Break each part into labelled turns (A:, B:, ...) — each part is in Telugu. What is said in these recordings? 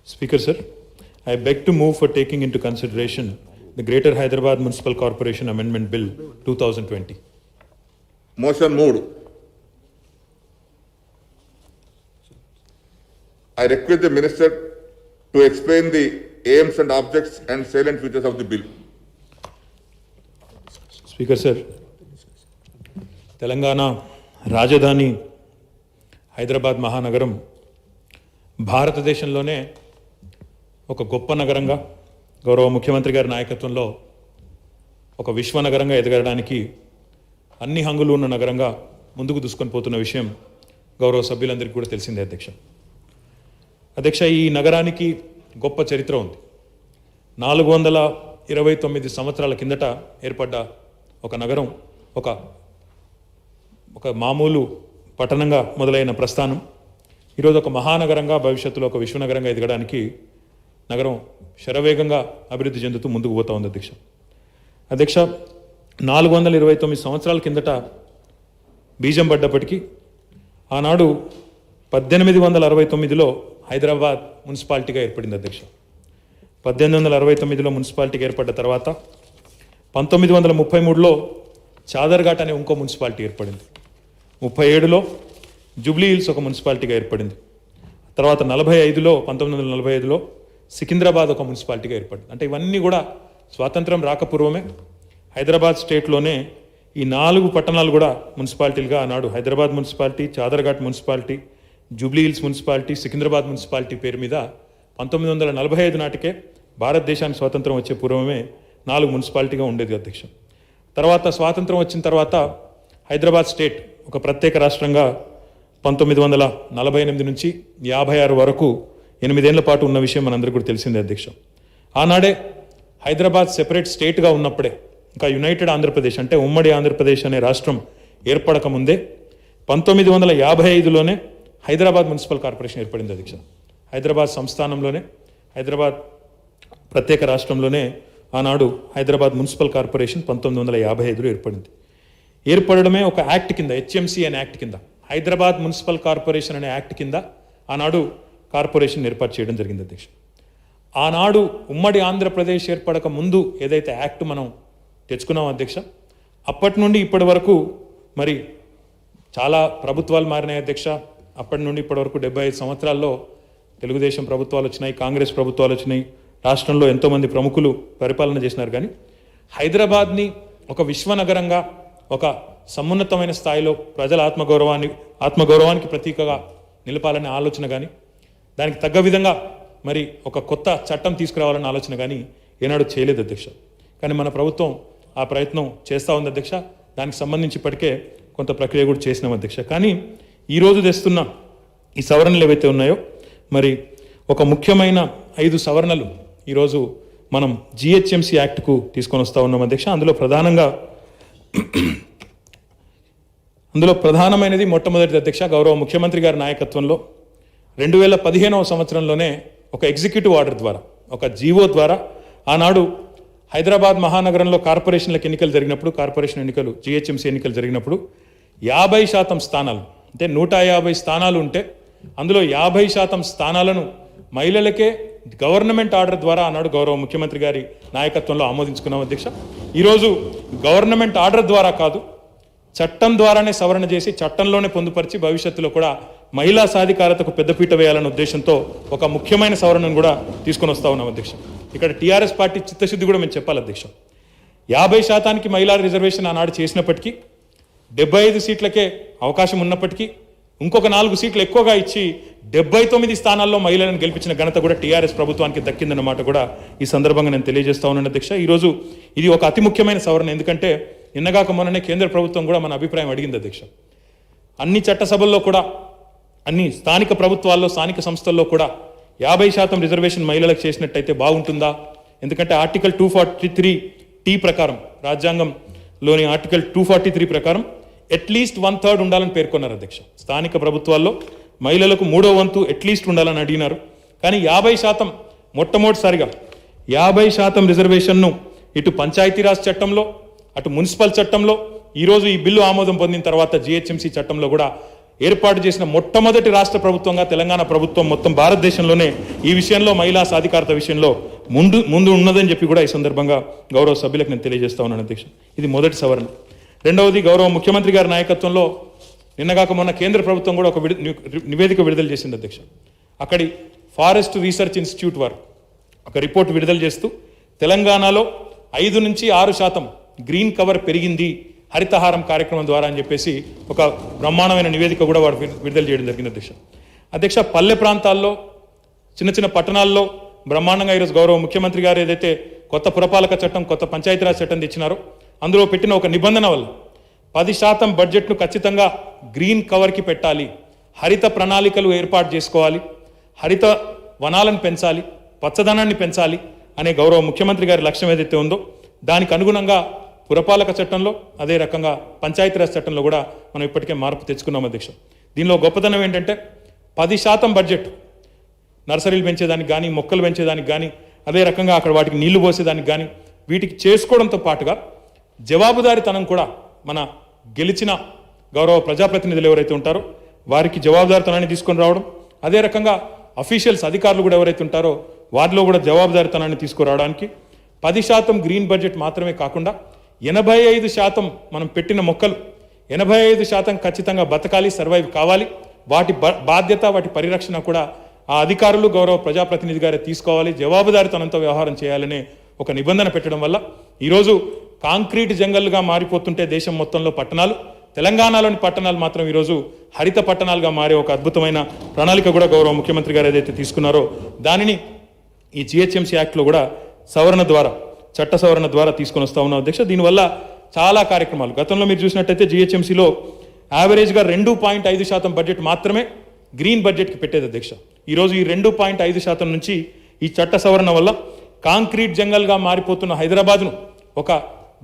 A: Speaker sir, I beg to move for taking into consideration the Greater Hyderabad Municipal Corporation Amendment Bill 2020.
B: Motion moved. I request the Minister to explain the aims and objects and salient features of the bill.
A: Speaker sir, Telangana రాజధాని హైదరాబాద్ మహానగరం భారతదేశంలోనే ఒక గొప్ప నగరంగా గౌరవ ముఖ్యమంత్రి గారి నాయకత్వంలో ఒక విశ్వనగరంగా ఎదగడానికి అన్ని హంగులు ఉన్న నగరంగా ముందుకు దూసుకొని పోతున్న విషయం గౌరవ సభ్యులందరికీ కూడా తెలిసిందే అధ్యక్ష. ఈ నగరానికి గొప్ప చరిత్ర ఉంది. 429 సంవత్సరాల కిందట ఏర్పడ్డ ఒక నగరం ఒక మామూలు పట్టణంగా మొదలైన ప్రస్థానం ఈరోజు ఒక మహానగరంగా, భవిష్యత్తులో ఒక విశ్వనగరంగా ఎదగడానికి నగరం శరవేగంగా అభివృద్ధి చెందుతూ ముందుకు పోతా ఉంది అధ్యక్ష. 429 సంవత్సరాల కిందట బీజం పడ్డప్పటికీ ఆనాడు 1869లో హైదరాబాద్ మున్సిపాలిటీగా ఏర్పడింది అధ్యక్ష. 1869లో మున్సిపాలిటీగా ఏర్పడ్డ తర్వాత 1933లో చాదర్ఘాట్ అనే ఇంకో మున్సిపాలిటీ ఏర్పడింది. 37లో జూబ్లీ హిల్స్ ఒక మున్సిపాలిటీగా ఏర్పడింది. తర్వాత 1945లో సికింద్రాబాద్ ఒక మున్సిపాలిటీగా ఏర్పడింది. అంటే ఇవన్నీ కూడా స్వాతంత్రం రాకపూర్వమే హైదరాబాద్ స్టేట్లోనే ఈ 4 పట్టణాలు కూడా మున్సిపాలిటీలుగా ఆనాడు Hyderabad municipality, Chaderghat municipality, Jubilee Hills municipality, Secunderabad municipality పేరు మీద 1945 నాటికే భారతదేశానికి స్వాతంత్రం వచ్చే పూర్వమే 4 మున్సిపాలిటీగా ఉండేది అధ్యక్ష. తర్వాత స్వాతంత్రం వచ్చిన తర్వాత హైదరాబాద్ స్టేట్ ఒక ప్రత్యేక రాష్ట్రంగా 1948 నుంచి 56 వరకు 8 ఏళ్ల పాటు ఉన్న విషయం మనందరికీ కూడా తెలిసిందే అధ్యక్ష. ఆనాడే హైదరాబాద్ సెపరేట్ స్టేట్గా ఉన్నప్పుడే ఇంకా యునైటెడ్ ఆంధ్రప్రదేశ్ అంటే ఉమ్మడి ఆంధ్రప్రదేశ్ అనే రాష్ట్రం ఏర్పడక ముందే 1955లోనే హైదరాబాద్ మున్సిపల్ కార్పొరేషన్ ఏర్పడింది అధ్యక్ష. హైదరాబాద్ సంస్థానంలోనే, హైదరాబాద్ ప్రత్యేక రాష్ట్రంలోనే ఆనాడు హైదరాబాద్ మున్సిపల్ కార్పొరేషన్ 1955లో ఏర్పడింది. ఏర్పడడమే ఒక యాక్ట్ కింద, హెచ్ఎంసీ అనే యాక్ట్ కింద, హైదరాబాద్ మున్సిపల్ కార్పొరేషన్ అనే యాక్ట్ కింద ఆనాడు కార్పొరేషన్ ఏర్పాటు చేయడం జరిగింది అధ్యక్ష. ఆనాడు ఉమ్మడి ఆంధ్రప్రదేశ్ ఏర్పడక ముందు ఏదైతే యాక్ట్ మనం తెచ్చుకున్నాం అధ్యక్ష, అప్పటి నుండి ఇప్పటి వరకు మరి చాలా ప్రభుత్వాలు మారినాయి అధ్యక్ష. అప్పటి నుండి ఇప్పటి వరకు 75 సంవత్సరాల్లో తెలుగుదేశం ప్రభుత్వాలు వచ్చినాయి, కాంగ్రెస్ ప్రభుత్వాలు వచ్చినాయి, రాష్ట్రంలో ఎంతోమంది ప్రముఖులు పరిపాలన చేసినారు. కానీ హైదరాబాద్ని ఒక విశ్వనగరంగా, ఒక సమున్నతమైన స్థాయిలో ప్రజల ఆత్మగౌరవానికి ప్రతీకగా నిలపాలనే ఆలోచన కానీ, దానికి తగ్గ విధంగా మరి ఒక కొత్త చట్టం తీసుకురావాలన్న ఆలోచన కానీ ఏనాడు చేయలేదు అధ్యక్ష. కానీ మన ప్రభుత్వం ఆ ప్రయత్నం చేస్తూ ఉంది అధ్యక్ష. దానికి సంబంధించి ఇప్పటికే కొంత ప్రక్రియ కూడా చేసినాం అధ్యక్ష. కానీ ఈరోజు తెస్తున్న ఈ సవరణలు ఏవైతే ఉన్నాయో, మరి ఒక ముఖ్యమైన 5 సవరణలు ఈరోజు మనం జిహెచ్ఎంసీ యాక్ట్కు తీసుకొని వస్తూ ఉన్నాం అధ్యక్ష. అందులో ప్రధానమైనది మొట్టమొదటి అధ్యక్ష, గౌరవ ముఖ్యమంత్రి గారి నాయకత్వంలో 2015వ సంవత్సరంలోనే ఒక ఎగ్జిక్యూటివ్ ఆర్డర్ ద్వారా, ఒక జీవో ద్వారా ఆనాడు హైదరాబాద్ మహానగరంలో కార్పొరేషన్లకు ఎన్నికలు జరిగినప్పుడు, కార్పొరేషన్ ఎన్నికలు జిహెచ్ఎంసీ ఎన్నికలు జరిగినప్పుడు 50% స్థానాలు, అంటే 150 స్థానాలు ఉంటే అందులో 50% స్థానాలను మహిళలకే గవర్నమెంట్ ఆర్డర్ ద్వారా ఆనాడు గౌరవ ముఖ్యమంత్రి గారి నాయకత్వంలో ఆమోదించుకున్నాం అధ్యక్ష. ఈరోజు గవర్నమెంట్ ఆర్డర్ ద్వారా కాదు, చట్టం ద్వారానే సవరణ చేసి చట్టంలోనే పొందుపరిచి భవిష్యత్తులో కూడా మహిళా సాధికారతకు పెద్దపీట వేయాలనే ఉద్దేశంతో ఒక ముఖ్యమైన సవరణను కూడా తీసుకొని వస్తా ఉన్నాం అధ్యక్ష. ఇక్కడ టీఆర్ఎస్ పార్టీ చిత్తశుద్ధి కూడా మేము చెప్పాలి అధ్యక్ష. 50% మహిళా రిజర్వేషన్ ఆనాడు చేసినప్పటికీ, 75 సీట్లకే అవకాశం ఉన్నప్పటికీ ఇంకొక 4 సీట్లు ఎక్కువగా ఇచ్చి 79 స్థానాల్లో మహిళలను గెలిపించిన ఘనత కూడా టీఆర్ఎస్ ప్రభుత్వానికి దక్కిందన్నమాట కూడా ఈ సందర్భంగా నేను తెలియజేస్తా ఉన్నాను అధ్యక్ష. ఈరోజు ఇది ఒక అతి ముఖ్యమైన సవరణ. ఎందుకంటే నిన్నగాక మొన్ననే కేంద్ర ప్రభుత్వం కూడా మన అభిప్రాయం అడిగింది అధ్యక్ష. అన్ని చట్టసభల్లో కూడా, అన్ని స్థానిక ప్రభుత్వాల్లో, స్థానిక సంస్థల్లో కూడా 50% రిజర్వేషన్ మహిళలకు చేసినట్టయితే బాగుంటుందా? ఎందుకంటే ఆర్టికల్ 243T ప్రకారం, రాజ్యాంగంలోని ఆర్టికల్ 243 ప్రకారం అట్లీస్ట్ 1/3 ఉండాలని పేర్కొన్నారు అధ్యక్ష. స్థానిక ప్రభుత్వాల్లో మహిళలకు 3వ వంతు అట్లీస్ట్ ఉండాలని అడిగినారు. కానీ 50% మొట్టమొదటిసారిగా 50% రిజర్వేషన్ను ఇటు పంచాయతీరాజ్ చట్టంలో, అటు మున్సిపల్ చట్టంలో, ఈరోజు ఈ బిల్లు ఆమోదం పొందిన తర్వాత జిహెచ్ఎంసీ చట్టంలో కూడా ఏర్పాటు చేసిన మొట్టమొదటి రాష్ట్ర ప్రభుత్వంగా తెలంగాణ ప్రభుత్వం మొత్తం భారతదేశంలోనే ఈ విషయంలో మహిళా సాధికారత విషయంలో ముందు ఉన్నదని చెప్పి కూడా ఈ సందర్భంగా గౌరవ సభ్యులకు నేను తెలియజేస్తా ఉన్నాను అధ్యక్ష. ఇది మొదటి సవరణ. రెండవది, గౌరవ ముఖ్యమంత్రి గారి నాయకత్వంలో నిన్నగాక మొన్న కేంద్ర ప్రభుత్వం కూడా ఒక నివేదిక విడుదల చేసింది అధ్యక్ష. అక్కడి ఫారెస్ట్ రీసెర్చ్ ఇన్స్టిట్యూట్ వారు ఒక రిపోర్ట్ విడుదల చేస్తూ తెలంగాణలో 5 నుంచి 6% గ్రీన్ కవర్ పెరిగింది హరితహారం కార్యక్రమం ద్వారా అని చెప్పేసి ఒక బ్రహ్మాండమైన నివేదిక కూడా వారు విడుదల చేయడం జరిగింది అధ్యక్ష. పల్లె ప్రాంతాల్లో చిన్న చిన్న పట్టణాల్లో బ్రహ్మాండంగా ఈరోజు గౌరవ ముఖ్యమంత్రి గారు ఏదైతే కొత్త పురపాలక చట్టం, కొత్త పంచాయతీరాజ్ చట్టం తెచ్చినారో అందులో పెట్టిన ఒక నిబంధన వల్ల 10% బడ్జెట్ను ఖచ్చితంగా గ్రీన్ కవర్కి పెట్టాలి, హరిత ప్రణాళికలు ఏర్పాటు చేసుకోవాలి, హరిత వనాలను పెంచాలి, పచ్చదనాన్ని పెంచాలి అనే గౌరవ ముఖ్యమంత్రి గారి లక్ష్యం ఏదైతే ఉందో దానికి అనుగుణంగా పురపాలక చట్టంలో అదే రకంగా పంచాయతీరాజ్ చట్టంలో కూడా మనం ఇప్పటికే మార్పు తెచ్చుకున్నాం అధ్యక్ష. దీనిలో గొప్పతనం ఏంటంటే 10% బడ్జెట్ నర్సరీలు పెంచేదానికి కానీ, మొక్కలు పెంచేదానికి కానీ, అదే రకంగా అక్కడ వాటికి నీళ్లు పోసేదానికి కానీ వీటికి చేసుకోవడంతో పాటుగా జవాబుదారీతనం కూడా మన గెలిచిన గౌరవ ప్రజాప్రతినిధులు ఎవరైతే ఉంటారో వారికి జవాబుదారీతనాన్ని తీసుకొని రావడం, అదే రకంగా అఫీషియల్స్ అధికారులు కూడా ఎవరైతే ఉంటారో వారిలో కూడా జవాబుదారీతనాన్ని తీసుకురావడానికి 10% గ్రీన్ బడ్జెట్ మాత్రమే కాకుండా 85% మనం పెట్టిన మొక్కలు 85% ఖచ్చితంగా బతకాలి, సర్వైవ్ కావాలి. వాటి బాధ్యత, వాటి పరిరక్షణ కూడా ఆ అధికారులు గౌరవ ప్రజాప్రతినిధి గారే తీసుకోవాలి, జవాబుదారీతనంతో వ్యవహారం చేయాలనే ఒక నిబంధన పెట్టడం వల్ల ఈరోజు కాంక్రీట్ జంగల్గా మారిపోతుంటే దేశం మొత్తంలో పట్టణాలు, తెలంగాణలోని పట్టణాలు మాత్రం ఈరోజు హరిత పట్టణాలుగా మారే ఒక అద్భుతమైన ప్రణాళిక కూడా గౌరవ ముఖ్యమంత్రి గారు ఏదైతే తీసుకున్నారో దానిని ఈ జిహెచ్ఎంసీ యాక్ట్లో కూడా సవరణ ద్వారా, చట్ట సవరణ ద్వారా తీసుకొని వస్తా ఉన్నాం అధ్యక్ష. దీనివల్ల చాలా కార్యక్రమాలు గతంలో మీరు చూసినట్టయితే జిహెచ్ఎంసీలో యావరేజ్గా 2.5% బడ్జెట్ మాత్రమే గ్రీన్ బడ్జెట్కి పెట్టేది అధ్యక్ష. ఈరోజు ఈ 2.5% నుంచి ఈ చట్ట సవరణ వల్ల కాంక్రీట్ జంగల్గా మారిపోతున్న హైదరాబాద్ను ఒక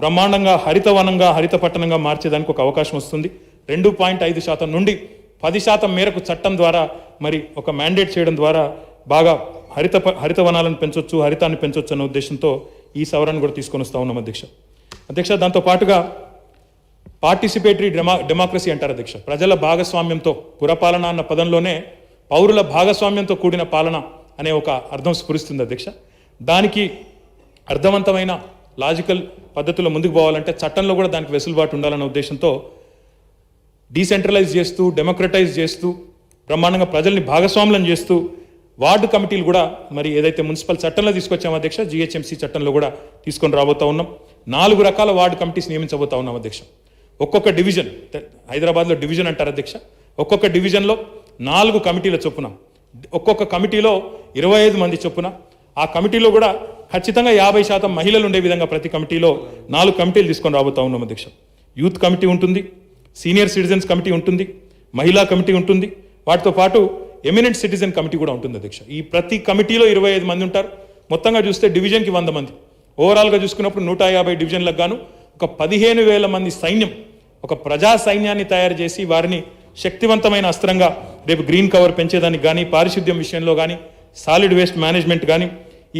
A: బ్రహ్మాండంగా హరితవనంగా, హరిత పట్టణంగా మార్చేదానికి ఒక అవకాశం వస్తుంది. 2.5% నుండి 10% మేరకు చట్టం ద్వారా మరి ఒక మ్యాండేట్ చేయడం ద్వారా బాగా హరిత వనాలను పెంచొచ్చు, హరితాన్ని పెంచొచ్చు అన్న ఉద్దేశంతో ఈ సవరణ కూడా తీసుకొని వస్తా ఉన్నాం అధ్యక్ష. దాంతో పాటుగా పార్టిసిపేటరీ డెమోక్రసీ అంటారు అధ్యక్ష. ప్రజల భాగస్వామ్యంతో, పురపాలన అన్న పదంలోనే పౌరుల భాగస్వామ్యంతో కూడిన పాలన అనే ఒక అర్థం స్ఫురిస్తుంది అధ్యక్ష. దానికి అర్థవంతమైన లాజికల్ పద్ధతిలో ముందుకు పోవాలంటే చట్టంలో కూడా దానికి వెసులుబాటు ఉండాలన్న ఉద్దేశంతో డీసెంట్రలైజ్ చేస్తూ, డెమోక్రటైజ్ చేస్తూ, బ్రహ్మాండంగా ప్రజల్ని భాగస్వాములను చేస్తూ వార్డు కమిటీలు కూడా మరి ఏదైతే మున్సిపల్ చట్టంలో తీసుకొచ్చామో అధ్యక్ష, జిహెచ్ఎంసీ చట్టంలో కూడా తీసుకొని రాబోతా ఉన్నాం. 4 రకాల వార్డు కమిటీస్ నియమించబోతా ఉన్నాం అధ్యక్ష. ఒక్కొక్క డివిజన్, హైదరాబాద్లో డివిజన్ అంటారు అధ్యక్ష, ఒక్కొక్క డివిజన్లో 4 కమిటీల చొప్పున, ఒక్కొక్క కమిటీలో 25 మంది చొప్పున, ఆ కమిటీలో కూడా ఖచ్చితంగా 50% మహిళలు ఉండే విధంగా ప్రతి కమిటీలో 4 కమిటీలు తీసుకొని రాబోతా ఉన్నాం అధ్యక్ష. యూత్ కమిటీ ఉంటుంది, సీనియర్ సిటిజన్స్ కమిటీ ఉంటుంది, మహిళా కమిటీ ఉంటుంది, వాటితో పాటు ఎమినెంట్ సిటిజన్ కమిటీ కూడా ఉంటుంది అధ్యక్ష. ఈ ప్రతి కమిటీలో 25 మంది ఉంటారు. మొత్తంగా చూస్తే డివిజన్కి 100 మంది, ఓవరాల్గా చూసుకున్నప్పుడు 150 డివిజన్లకు గాను ఒక 15,000 మంది సైన్యం, ఒక ప్రజా సైన్యాన్ని తయారు చేసి వారిని శక్తివంతమైన అస్త్రంగా రేపు గ్రీన్ కవర్ పెంచేదానికి కానీ, పారిశుద్ధ్యం విషయంలో కానీ, సాలిడ్ వేస్ట్ మేనేజ్మెంట్ కానీ,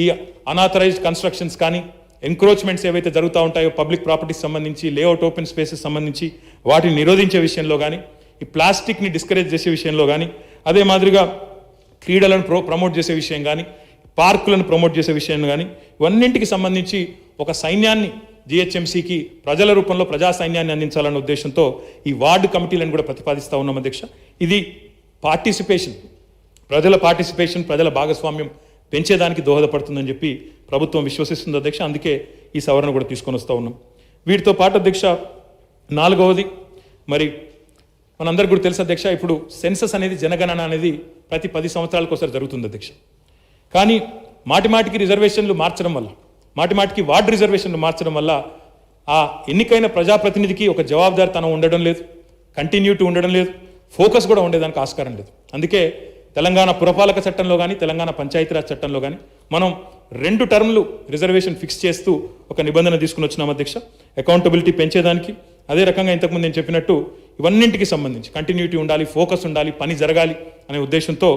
A: ఈ అనాథరైజ్డ్ కన్స్ట్రక్షన్స్ కానీ, ఎంక్రోచ్మెంట్స్ ఏవైతే జరుగుతూ ఉంటాయో పబ్లిక్ ప్రాపర్టీస్ సంబంధించి, లేఅవుట్ ఓపెన్ స్పేసెస్ సంబంధించి వాటిని నిరోధించే విషయంలో కానీ, ఈ ప్లాస్టిక్ని డిస్కరేజ్ చేసే విషయంలో కానీ, అదే మాదిరిగా క్రీడలను ప్రమోట్ చేసే విషయం కానీ, పార్కులను ప్రమోట్ చేసే విషయం కానీ, ఇవన్నింటికి సంబంధించి ఒక సైన్యాన్ని జిహెచ్ఎంసీకి ప్రజల రూపంలో ప్రజా సైన్యాన్ని అందించాలన్న ఉద్దేశంతో ఈ వార్డు కమిటీలను కూడా ప్రతిపాదిస్తూ ఉన్నాం అధ్యక్ష. ఇది పార్టిసిపేషన్, ప్రజల భాగస్వామ్యం పెంచేదానికి దోహదపడుతుందని చెప్పి ప్రభుత్వం విశ్వసిస్తుంది అధ్యక్ష. అందుకే ఈ సవరణ కూడా తీసుకొని వస్తూ ఉన్నాం. వీటితో పాటు అధ్యక్ష 4వది, మరి మనందరికీ కూడా తెలుసు అధ్యక్ష, ఇప్పుడు సెన్సస్ అనేది, జనగణన అనేది ప్రతి 10 సంవత్సరాలకు ఒకసారి జరుగుతుంది అధ్యక్ష. కానీ మాటిమాటికి రిజర్వేషన్లు మార్చడం వల్ల, మాటిమాటికి వార్డు రిజర్వేషన్లు మార్చడం వల్ల ఆ ఎన్నికైన ప్రజాప్రతినిధికి ఒక జవాబుదారితనం ఉండడం లేదు, కంటిన్యూటీ ఉండడం లేదు, ఫోకస్ కూడా ఉండేదానికి ఆస్కారం లేదు. అందుకే తెలంగాణ పురపాలక చట్టంలో కానీ, తెలంగాణ పంచాయతీరాజ్ చట్టంలో కానీ మనం 2 టర్మ్లు రిజర్వేషన్ ఫిక్స్ చేస్తూ ఒక నిబంధన తీసుకుని వచ్చినాం అధ్యక్ష. అకౌంటబిలిటీ పెంచేదానికి, అదే రకంగా ఇంతకుముందు నేను చెప్పినట్టు ఇవన్నింటికి సంబంధించి కంటిన్యూటీ ఉండాలి, ఫోకస్ ఉండాలి, పని జరగాలి అనే ఉద్దేశంతో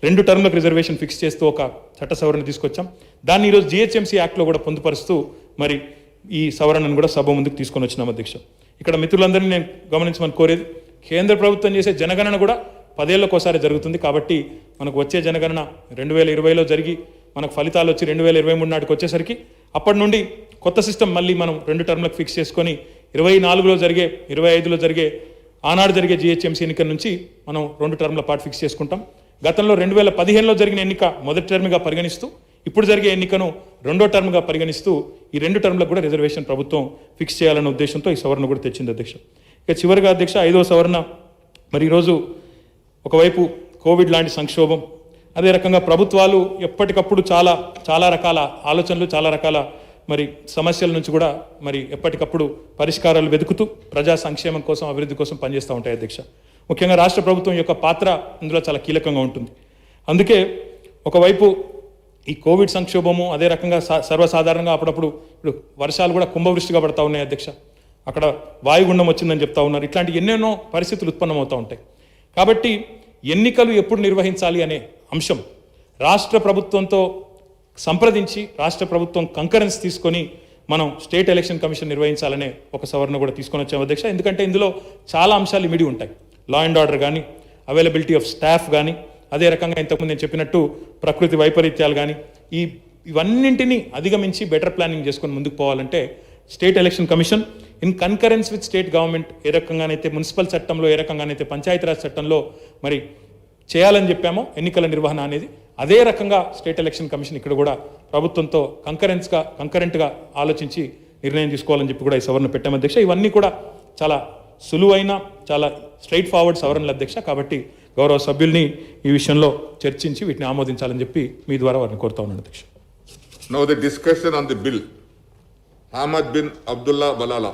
A: 2 టర్మ్లకు రిజర్వేషన్ ఫిక్స్ చేస్తూ ఒక చట్ట సవరణ తీసుకొచ్చాం. దాన్ని ఈరోజు జిహెచ్ఎంసీ యాక్ట్లో కూడా పొందుపరుస్తూ మరి ఈ సవరణను కూడా సభ ముందుకు తీసుకొని వచ్చినాం అధ్యక్ష. ఇక్కడ మిత్రులందరినీ నేను గమనించమని కోరేది, కేంద్ర ప్రభుత్వం చేసే జనగణన కూడా 10 ఏళ్లకోసారి జరుగుతుంది. కాబట్టి మనకు వచ్చే జనగణన 2020లో జరిగి మనకు ఫలితాలు వచ్చి 2023 నాటికి వచ్చేసరికి అప్పటి నుండి కొత్త సిస్టమ్ మళ్ళీ మనం 2 టర్మ్లకు ఫిక్స్ చేసుకొని 24లో జరిగే 25లో జరిగే ఆనాడు జరిగే జిహెచ్ఎంసీ ఎన్నికల నుంచి మనం 2 టర్మ్ల పాటు ఫిక్స్ చేసుకుంటాం. గతంలో 2015లో జరిగిన ఎన్నిక మొదటి టర్మ్గా పరిగణిస్తూ ఇప్పుడు జరిగే ఎన్నికను 2వ టర్మ్గా పరిగణిస్తూ ఈ 2 టర్మ్లకు కూడా రిజర్వేషన్ ప్రభుత్వం ఫిక్స్ చేయాలన్న ఉద్దేశంతో ఈ సవరణ కూడా తెచ్చింది అధ్యక్ష. ఇక చివరిగా అధ్యక్ష 5వ సవరణ, మరి ఈరోజు ఒకవైపు కోవిడ్ లాంటి సంక్షోభం, అదే రకంగా ప్రభుత్వాలు ఎప్పటికప్పుడు చాలా రకాల ఆలోచనలు, చాలా రకాల మరి సమస్యల నుంచి కూడా మరి ఎప్పటికప్పుడు పరిష్కారాలు వెతుకుతూ ప్రజా సంక్షేమం కోసం, అభివృద్ధి కోసం పనిచేస్తూ ఉంటాయి అధ్యక్ష. ముఖ్యంగా రాష్ట్ర ప్రభుత్వం యొక్క పాత్ర ఇందులో చాలా కీలకంగా ఉంటుంది. అందుకే ఒకవైపు ఈ కోవిడ్ సంక్షోభము, అదే రకంగా సర్వసాధారణంగా అప్పుడప్పుడు ఇప్పుడు వర్షాలు కూడా కుంభవృష్టిగా పడతా ఉన్నాయి అధ్యక్ష. అక్కడ వాయుగుండం వచ్చిందని చెప్తా ఉన్నారు. ఇట్లాంటి ఎన్నెన్నో పరిస్థితులు ఉత్పన్నమవుతూ ఉంటాయి. కాబట్టి ఎన్నికలు ఎప్పుడు నిర్వహించాలి అనే అంశం రాష్ట్ర ప్రభుత్వంతో సంప్రదించి రాష్ట్ర ప్రభుత్వం కంకరెన్స్ తీసుకొని మనం స్టేట్ ఎలక్షన్ కమిషన్ నిర్వహించాలనే ఒక సవరణ కూడా తీసుకొని వచ్చాము అధ్యక్ష. ఎందుకంటే ఇందులో చాలా అంశాలు ఇమిడి ఉంటాయి. లా అండ్ ఆర్డర్ కానీ, అవైలబిలిటీ ఆఫ్ స్టాఫ్ కానీ, అదే రకంగా ఇంతకుముందు నేను చెప్పినట్టు ప్రకృతి వైపరీత్యాలు కానీ, ఇవన్నింటినీ అధిగమించి బెటర్ ప్లానింగ్ చేసుకొని ముందుకు పోవాలంటే state election commission in concurrence with state government ఏ రకంగానైతే మున్సిపల్ చట్టంలో, ఏ రకంగానైతే పంచాయతీరాజ్ చట్టంలో మరి చేయాలని చెప్పామో ఎన్నికల నిర్వహణ అనేది, అదే రకంగా స్టేట్ ఎలక్షన్ కమిషన్ ఇక్కడ కూడా ప్రభుత్వంతో కంకరెంట్గా ఆలోచించి నిర్ణయం తీసుకోవాలని చెప్పి కూడా ఈ సవరణ పెట్టాము అధ్యక్ష. ఇవన్నీ కూడా చాలా సులువైన, చాలా స్ట్రైట్ ఫార్వర్డ్ సవరణలు అధ్యక్ష. కాబట్టి గౌరవ సభ్యుల్ని ఈ విషయంలో చర్చించి వీటిని ఆమోదించాలని చెప్పి మీ ద్వారా వారిని కోరుతా ఉన్నాను అధ్యక్ష.
B: Now the discussion on the bill. Ahmad bin Abdullah Balala.